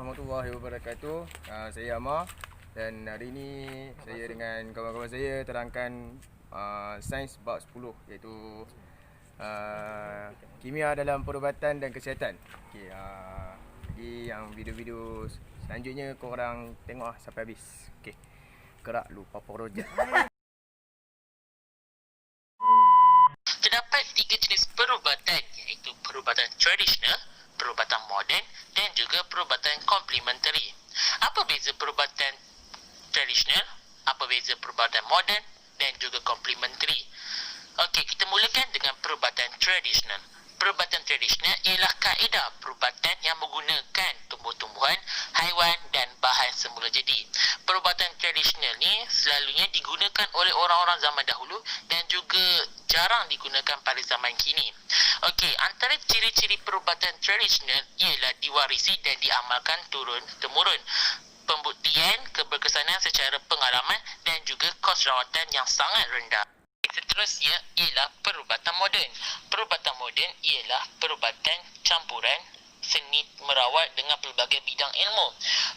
warahmatullahi wabarakatuh. Saya Amar dan hari ini saya dengan kawan-kawan saya terangkan sains bab 10 iaitu kimia dalam perubatan dan kesihatan. Okey, jadi yang video-video selanjutnya korang tengok sampai habis. Okey. Gerak lu papa rojak. Terdapat 3 jenis perubatan, iaitu perubatan tradisional, perubatan moden dan juga perubatan komplementari. Apa beza perubatan tradisional, apa beza perubatan moden dan juga komplementari? Okey, kita mulakan dengan perubatan tradisional. Perubatan tradisional ialah kaedah perubatan yang menggunakan tumbuh-tumbuhan, haiwan dan bahan semula jadi. Perubatan tradisional ni selalunya digunakan oleh orang-orang zaman dahulu dan juga jarang digunakan pada zaman kini. Okey, antara ciri-ciri perubatan tradisional ialah diwarisi dan diamalkan turun-temurun. Pembuktian keberkesanan secara pengalaman dan juga kos rawatan yang sangat rendah. Seterusnya ialah perubatan moden. Perubatan moden ialah perubatan campuran seni merawat dengan pelbagai bidang ilmu.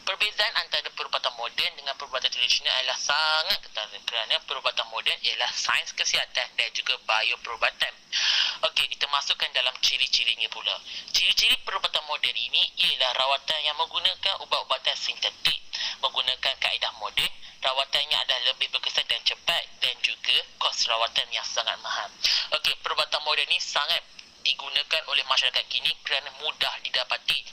Perbezaan antara perubatan moden dengan perubatan tradisional adalah sangat ketara kerana perubatan moden ialah sains kesihatan dan juga bioperubatan. Okey, kita masukkan dalam ciri-cirinya pula. Ciri-ciri perubatan moden ini ialah rawatan yang menggunakan ubat-ubatan sintetik, menggunakan kaedah moden. Rawatannya adalah lebih berkesan dan cepat dan juga kos rawatan yang sangat mahal. Okey, perubatan moden ini sangat digunakan oleh masyarakat kini kerana mudah didapati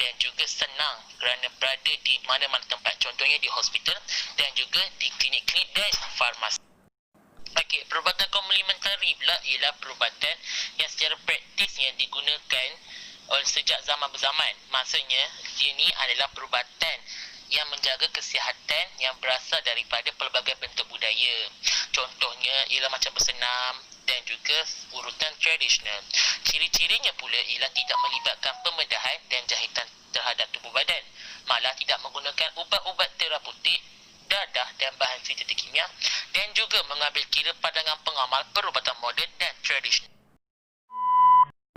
dan juga senang kerana berada di mana-mana tempat, contohnya di hospital dan juga di klinik-klinik dan farmasi. Okey, perubatan komplementari pula ialah perubatan yang secara praktis yang digunakan oleh sejak zaman berzaman. Maksudnya, ini adalah perubatan yang menjaga kesihatan yang berasal daripada pelbagai bentuk budaya. Contohnya ialah macam bersenam dan juga urutan tradisional. Ciri-cirinya pula ialah tidak melibatkan pembedahan dan jahitan terhadap tubuh badan. Malah tidak menggunakan ubat-ubat terapeutik, dadah dan bahan sintetik kimia dan juga mengambil kira pandangan pengamal perubatan moden dan tradisional.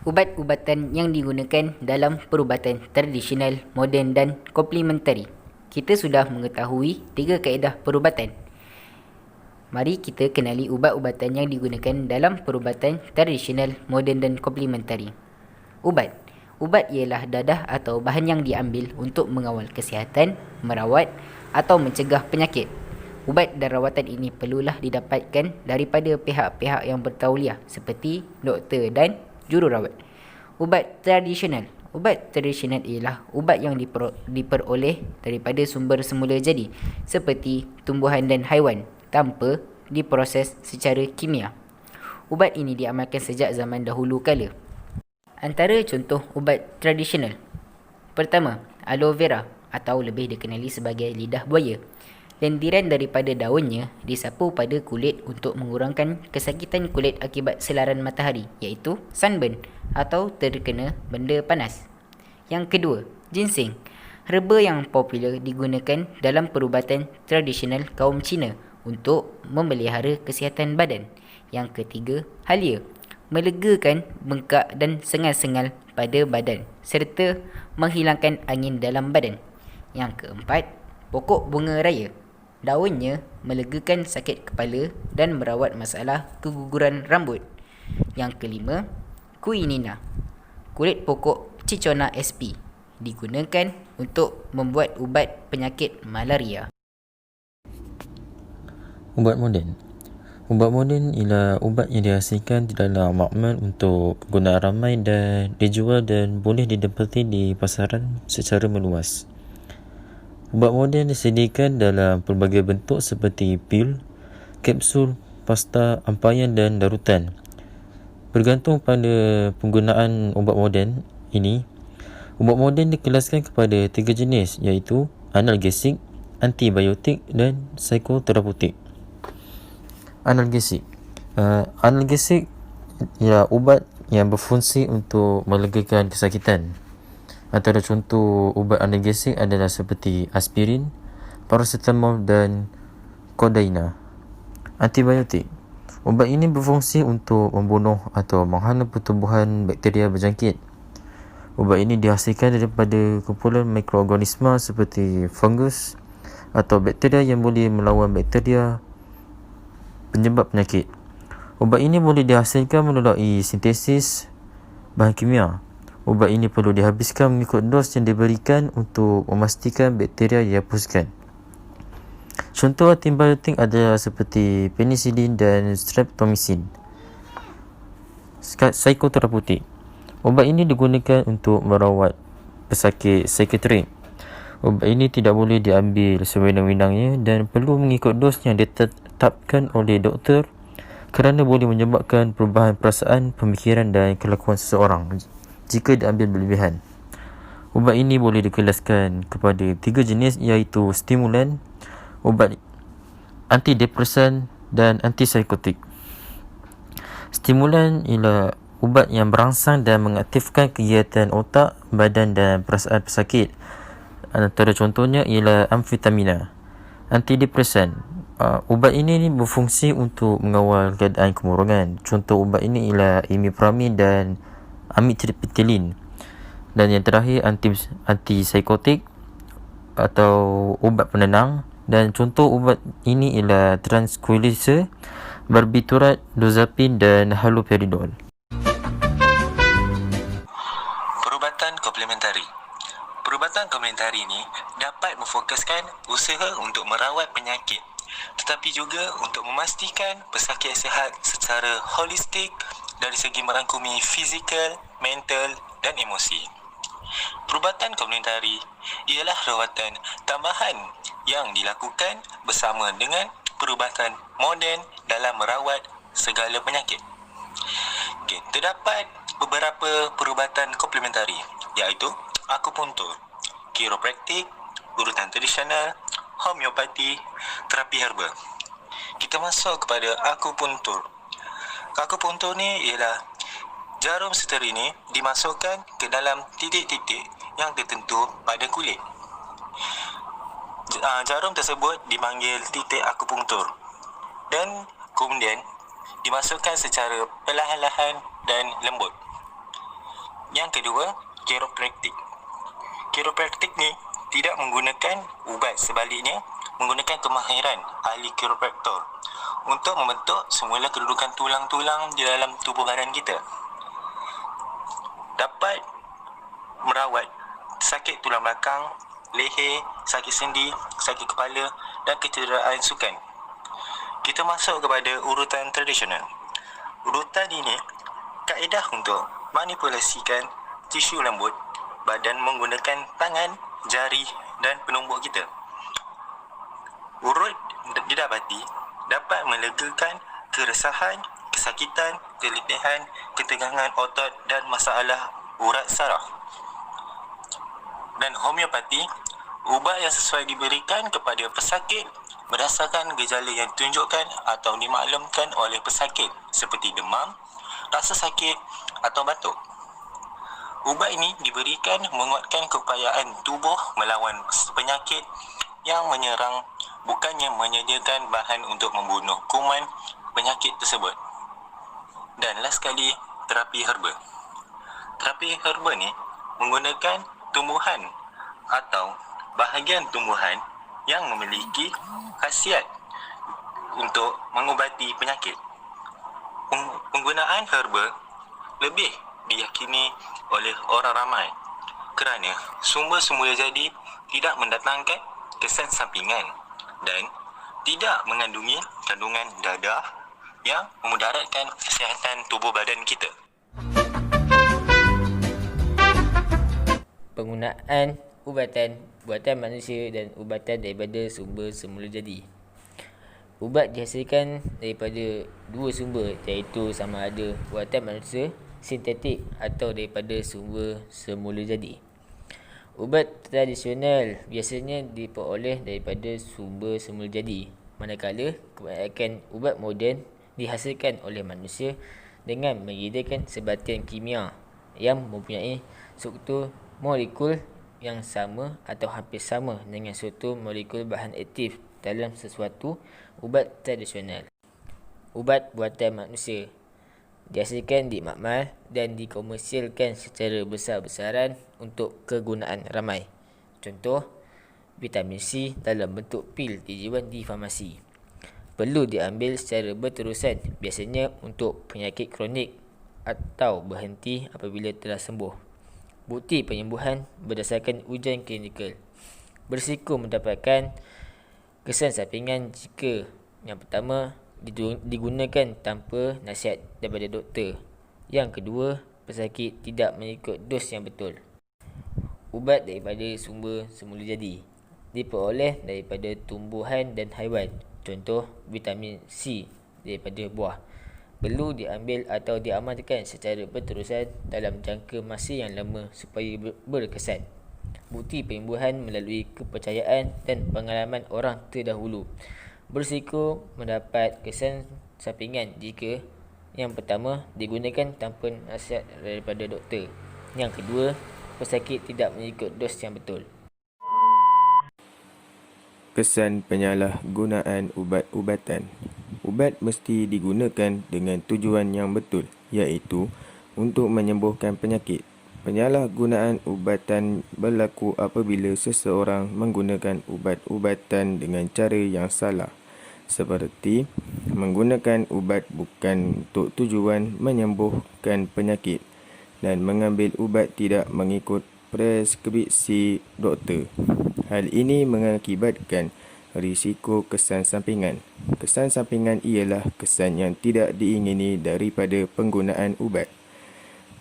Ubat-ubatan yang digunakan dalam perubatan tradisional, moden dan komplementari. Kita sudah mengetahui 3 kaedah perubatan. Mari kita kenali ubat-ubatan yang digunakan dalam perubatan tradisional, moden dan komplementari. Ubat. Ubat ialah dadah atau bahan yang diambil untuk mengawal kesihatan, merawat atau mencegah penyakit. Ubat dan rawatan ini perlulah didapatkan daripada pihak-pihak yang bertauliah seperti doktor dan jururawat. Ubat tradisional. Ubat tradisional ialah ubat yang diperoleh daripada sumber semula jadi seperti tumbuhan dan haiwan tanpa diproses secara kimia. Ubat ini diamalkan sejak zaman dahulu kala. Antara contoh ubat tradisional. Pertama, aloe vera atau lebih dikenali sebagai lidah buaya. Lendiran daripada daunnya disapu pada kulit untuk mengurangkan kesakitan kulit akibat selaran matahari, iaitu sunburn atau terkena benda panas. Yang kedua, ginseng. Herba yang popular digunakan dalam perubatan tradisional kaum Cina untuk memelihara kesihatan badan. Yang ketiga, halia. Melegakan bengkak dan sengal-sengal pada badan serta menghilangkan angin dalam badan. Yang keempat, pokok bunga raya. Daunnya melegakan sakit kepala dan merawat masalah keguguran rambut. Yang kelima, quinina. Kulit pokok Cinchona sp digunakan untuk membuat ubat penyakit malaria. Ubat moden. Ubat moden ialah ubat yang dihasilkan di dalam makmal untuk penggunaan ramai dan dijual dan boleh didapati di pasaran secara meluas. Ubat moden disediakan dalam pelbagai bentuk seperti pil, kapsul, pasta, ampayan dan larutan. Bergantung pada penggunaan ubat moden ini, ubat moden dikelaskan kepada 3 jenis iaitu analgesik, antibiotik dan psikoterapeutik. Analgesik. Analgesik ialah ubat yang berfungsi untuk melegakan kesakitan. Antara contoh ubat analgesik adalah seperti aspirin, paracetamol dan kodaina. Antibiotik. Ubat ini berfungsi untuk membunuh atau menghalau pertumbuhan bakteria berjangkit. Ubat ini dihasilkan daripada kumpulan mikroorganisma seperti fungus atau bakteria yang boleh melawan bakteria penyebab penyakit. Ubat ini boleh dihasilkan melalui sintesis bahan kimia. Ubat ini perlu dihabiskan mengikut dos yang diberikan untuk memastikan bakteria dihapuskan. Contoh antibiotik adalah seperti penisilin dan streptomycin. Psikoterapeutik. Ubat ini digunakan untuk merawat pesakit psikiatrik. Ubat ini tidak boleh diambil sewenang-wenangnya dan perlu mengikut dos yang ditetapkan oleh doktor kerana boleh menyebabkan perubahan perasaan, pemikiran dan kelakuan seseorang jika diambil berlebihan. Ubat ini boleh dikelaskan kepada 3 jenis iaitu stimulan, ubat antidepresan dan antipsikotik. Stimulan ialah ubat yang merangsang dan mengaktifkan kegiatan otak, badan dan perasaan pesakit. Antara contohnya ialah amfetamina. Antidepresan, ubat ini berfungsi untuk mengawal keadaan kemurungan. Contoh ubat ini ialah imipramine dan amitriptyline. Dan yang terakhir antipsikotik atau ubat penenang. Dan contoh ubat ini ialah tranquilizer, barbiturat, dozapin dan haloperidol. Perubatan komplementari. Perubatan komplementari ini dapat memfokuskan usaha untuk merawat penyakit tetapi juga untuk memastikan pesakit sihat secara holistik dari segi merangkumi fizikal, mental dan emosi. Perubatan komplementari ialah rawatan tambahan yang dilakukan bersama dengan perubatan moden dalam merawat segala penyakit. Terdapat beberapa perubatan komplementari iaitu akupunktur, kiropraktik, urutan tradisional, homeopati, terapi herba. Kita masuk kepada akupunktur. Akupunktur ni ialah jarum seteri ni dimasukkan ke dalam titik-titik yang tertentu pada kulit. Jarum tersebut dipanggil titik akupunktur dan kemudian dimasukkan secara perlahan-lahan dan lembut. Yang kedua, kiropraktik. Kiropraktik ni tidak menggunakan ubat, sebaliknya menggunakan kemahiran ahli kiropraktor untuk membentuk semula kedudukan tulang-tulang di dalam tubuh badan kita. Dapat merawat sakit tulang belakang, leher, sakit sendi, sakit kepala dan kecederaan sukan. Kita masuk kepada urutan tradisional. Urutan ini kaedah untuk manipulasikan tisu lembut badan menggunakan tangan, jari dan penumbuk kita. Urut didapati dapat melegakan keresahan, kesakitan, keletihan, ketegangan otot dan masalah urat saraf. Dan homeopati, ubat yang sesuai diberikan kepada pesakit berdasarkan gejala yang ditunjukkan atau dimaklumkan oleh pesakit seperti demam, rasa sakit atau batuk. Ubat ini diberikan menguatkan keupayaan tubuh melawan penyakit yang menyerang, bukannya menyediakan bahan untuk membunuh kuman penyakit tersebut. Dan last sekali, terapi herba. Terapi herba ni menggunakan tumbuhan atau bahagian tumbuhan yang memiliki khasiat untuk mengubati penyakit. Penggunaan herba lebih diyakini oleh orang ramai kerana sumber semula jadi tidak mendatangkan kesan sampingan dan tidak mengandungi kandungan dadah yang memudaratkan kesihatan tubuh badan kita. Penggunaan ubatan buatan manusia dan ubatan daripada sumber semula jadi. Ubat dihasilkan daripada dua sumber, iaitu sama ada buatan manusia, sintetik atau daripada sumber semula jadi. Ubat tradisional biasanya diperoleh daripada sumber semula jadi, manakala kebanyakan ubat moden dihasilkan oleh manusia dengan menyediakan sebatian kimia yang mempunyai struktur molekul yang sama atau hampir sama dengan struktur molekul bahan aktif dalam sesuatu ubat tradisional. Ubat buatan manusia. dihasilkan di makmal dan dikomersialkan secara besar-besaran untuk kegunaan ramai. Contoh, vitamin C dalam bentuk pil dijual di farmasi. Perlu diambil secara berterusan, biasanya untuk penyakit kronik atau berhenti apabila telah sembuh. Bukti penyembuhan berdasarkan ujian klinikal. Berisiko mendapatkan kesan sampingan jika yang pertama digunakan tanpa nasihat daripada doktor. Yang kedua, pesakit tidak mengikut dos yang betul. Ubat daripada sumber semula jadi diperoleh daripada tumbuhan dan haiwan. Contoh, vitamin C daripada buah. Perlu diambil atau diamalkan secara berterusan dalam jangka masa yang lama supaya berkesan. Bukti penyembuhan melalui kepercayaan dan pengalaman orang terdahulu. Berisiko mendapat kesan sampingan jika yang pertama digunakan tanpa nasihat daripada doktor. Yang kedua, pesakit tidak mengikut dos yang betul. Kesan penyalahgunaan ubat-ubatan. Ubat mesti digunakan dengan tujuan yang betul, iaitu untuk menyembuhkan penyakit. Penyalahgunaan ubatan berlaku apabila seseorang menggunakan ubat-ubatan dengan cara yang salah, seperti menggunakan ubat bukan untuk tujuan menyembuhkan penyakit dan mengambil ubat tidak mengikut preskripsi doktor. Hal ini mengakibatkan risiko kesan sampingan. Kesan sampingan ialah kesan yang tidak diingini daripada penggunaan ubat.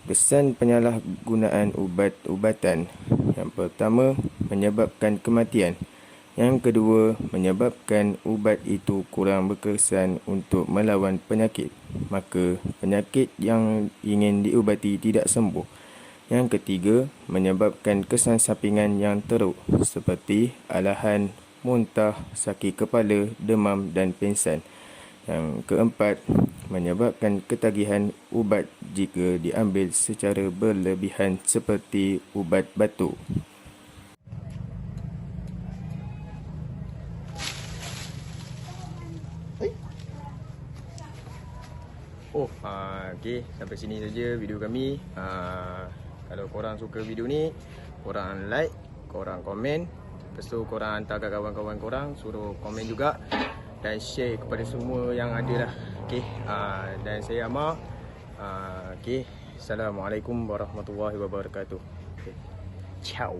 Kesan penyalahgunaan ubat-ubatan. Yang pertama, menyebabkan kematian. Yang kedua, menyebabkan ubat itu kurang berkesan untuk melawan penyakit. Maka, penyakit yang ingin diubati tidak sembuh. Yang ketiga, menyebabkan kesan sampingan yang teruk seperti alahan, muntah, sakit kepala, demam dan pingsan. Yang keempat, menyebabkan ketagihan ubat jika diambil secara berlebihan seperti ubat batuk. Okey, sampai sini saja video kami. Kalau korang suka video ni, korang like, korang komen. Lepas tu korang hantar kat kawan-kawan korang, suruh komen juga dan share kepada semua yang ada lah. Okey, dan saya Amar. Okey, Assalamualaikum warahmatullahi wabarakatuh. Okay. Ciao.